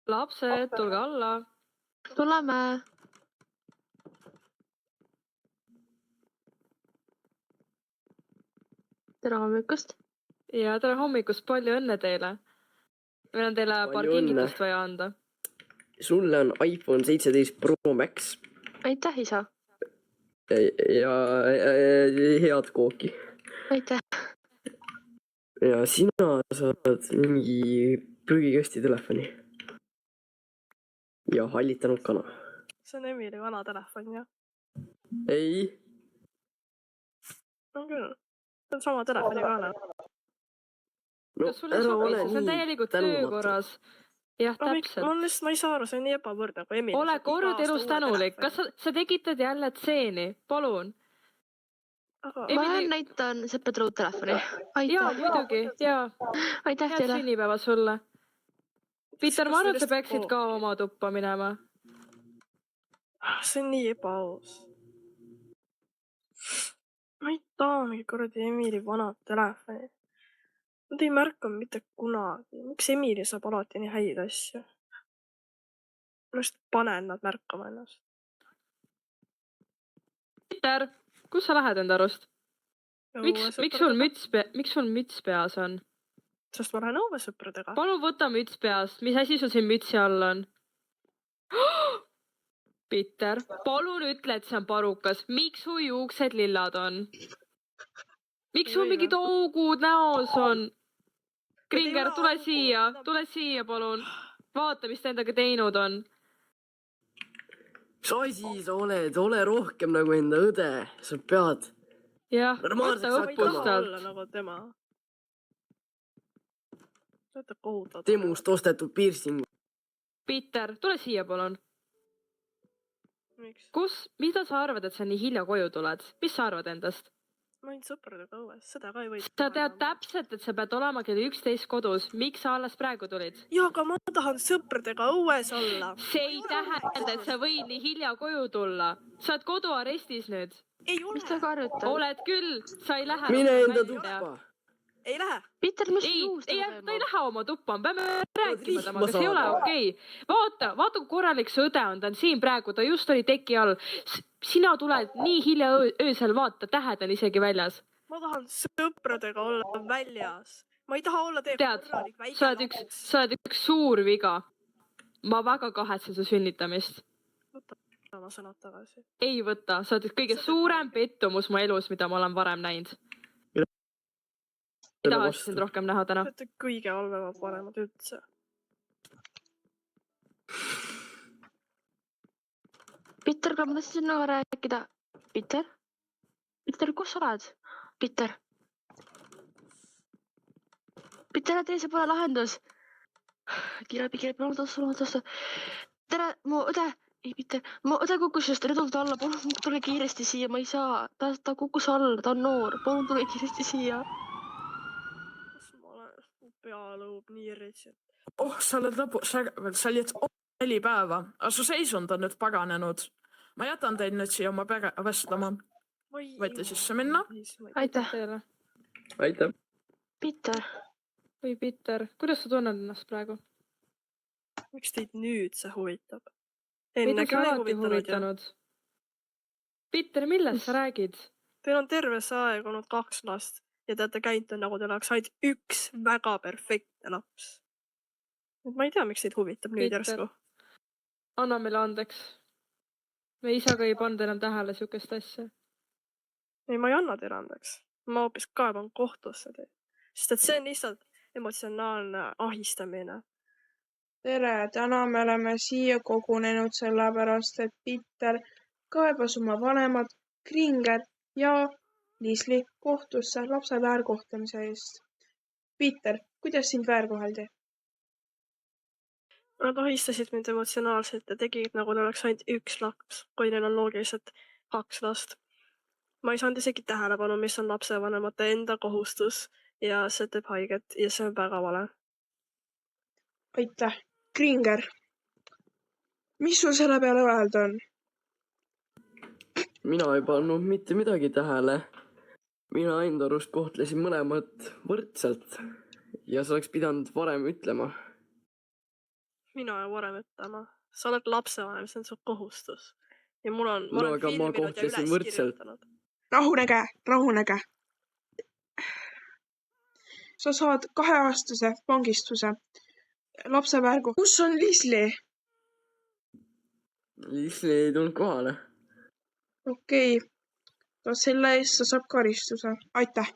Lapsed, tulge alla. Tuleme. Tere hommikust. Ja tere hommikust, palju õnne teile. Meil on teile paar kingitust vaja anda. Sulle on iPhone 17 Pro Max. Aitäh, isa. Ja head kooki. Aitäh. Ja sina saad mingi prügikasti telefoni. Ja hallitanud kana. See on Emili vana telefon, jah? Ei. On küll. See on sama telefoni kaana. No, kas sulle sobis, see on täielikult töökorras. Jah, täpselt. Ma ei saa aru, see on nii ebavõrdne, kui Emili. Ole kord elus tänulik. Kas sa tekitad jälle tseeni? Palun. Ma näitan Sepetru telefoni. Aitäh. Jaa, muidugi. Jaa. Aitäh teile. Head sünnipäeva sulle. Peter, ma arvan, et sa peaksid ka oma tuppa minema. See on nii ebaaus. Ma ei taha mingi kuradi Emili vanad telefoni. Nad ei märka mitte kunagi. Miks Emili saab alati nii häid asju? Ma just panen nad märkama ennast. Peter, kus sa lähed enda arust? Miks sul müts peas on? Sest ma lähen õuesõpradega. Palun võta müts peast. Mis asi sul siin mütsi all on? Peter, palun ütle, et see on parukas. Miks su juuksed lillad on? Miks sul mingid augud näos on? Kringer, tule siia, palun. Vaata, mis ta endaga teinud on. Mis asi sa oled? Ole rohkem nagu enda õde. Sa pead. Jah, võta õppustalt. Nagu tema. Saate kohutad. Temust ostetud piirsing. Peter, tule siia, palun. Miks? Mida sa arvad, et sa nii hilja koju tuled? Mis sa arvad endast? Ma olin sõpradega õues, seda ka ei või. Sa tead täpselt, et sa pead olema kell 11 kodus. Miks sa alles praegu tulid? Jaa, aga ma tahan sõpradega õues olla. See ei tähenda, et sa võid nii hilja koju tulla. Sa oled koduarestis nüüd. Ei ole. Mis sa karjutad? Oled küll, sa ei lähe. Mine enda tuppa. Ei lähe. Peter, mis juust ta ei lähe oma tuppa, me peame rääkima temaga, see ei ole okei. Vaata, kui korralik see õde on, ta on siin praegu, ta just oli teki all. Sina tuled nii hilja öösel, vaata, tähed on isegi väljas. Ma tahan sõpradega olla väljas. Ma ei taha olla teie korralik väike laps. Sa oled üks suur viga. Ma väga kahetsen su sünnitamist. Võta oma sõnad tagasi. Ei võta, sa oled kõige suurem pettumus mu elus, mida ma olen varem näinud. Ei tahaks sind rohkem näha täna. Te olete kõige halvemad vanemad üldse. Peter, ma tahtsin sinuga rääkida. Peter? Peter, kus sa oled? Peter? Peter, tee see pole lahendus. Kiirabi, palun tõsta. Tere, mu õde. Ei, Peter, mu õde kukkus just rõdult alla. Palun tule kiiresti siia, ma ei saa. Ta kukkus alla, ta on noor. Palun tule kiiresti siia. Pea lõub nii retsid. Sa oled lõpus, sa olid 4 päeva, aga su seisund on nüüd paganenud. Ma jätan teid nüüd siia oma pere vestlema. Võite sisse minna? Aitäh. Aitäh. Peter. Või Peter, kuidas sa tunned ennast praegu? Miks teid nüüd see huvitab? Mida sa alati huvitanud? Peter, millest sa räägid? Teil on terve see aeg olnud 2 last. Ja te olete käinud nagu teil oleks ainult üks väga perfektne laps. Ma ei tea, miks teid huvitab nüüd järsku. Anna meile andeks. Me isaga ei pannud enam tähele sihukest asja. Ei, ma ei anna teile andeks. Ma hoopis kaeban kohtusse teid. Sest et see on lihtsalt emotsionaalne ahistamine. Tere, täna me oleme siia kogunenud sellepärast, et Peter kaebas oma vanemad Kringer ja Liisli kohtusse lapse väärkohtlemise eest. Peter, kuidas sind väärkoheldi? Nad ahistasid mind emotsionaalselt ja tegid nagu neil oleks ainult üks laps, kui neil on loogiliselt 2 last. Ma ei saanud isegi tähelepanu, mis on lapsevanemate enda kohustus ja see teeb haiget ja see on väga vale. Aitäh. Kringer, mis sul selle peale öelda on? Mina ei pannud mitte midagi tähele. Mina enda arust kohtlesin mõlemad võrdselt ja sa oleks pidanud varem ütlema. mina olen varem ütlema. Sa oled lapsevanem, see on su kohustus. Ja ma No olen aga ma filminud ja kohtlesin üles võrdselt. kirjutanud. rahunege. Sa saad 2-aastase vangistuse lapseväärgu. Kus on Lisli? Lisli ei tulnud kohale. Okei. Selle eest sa saad karistuse. Aitäh.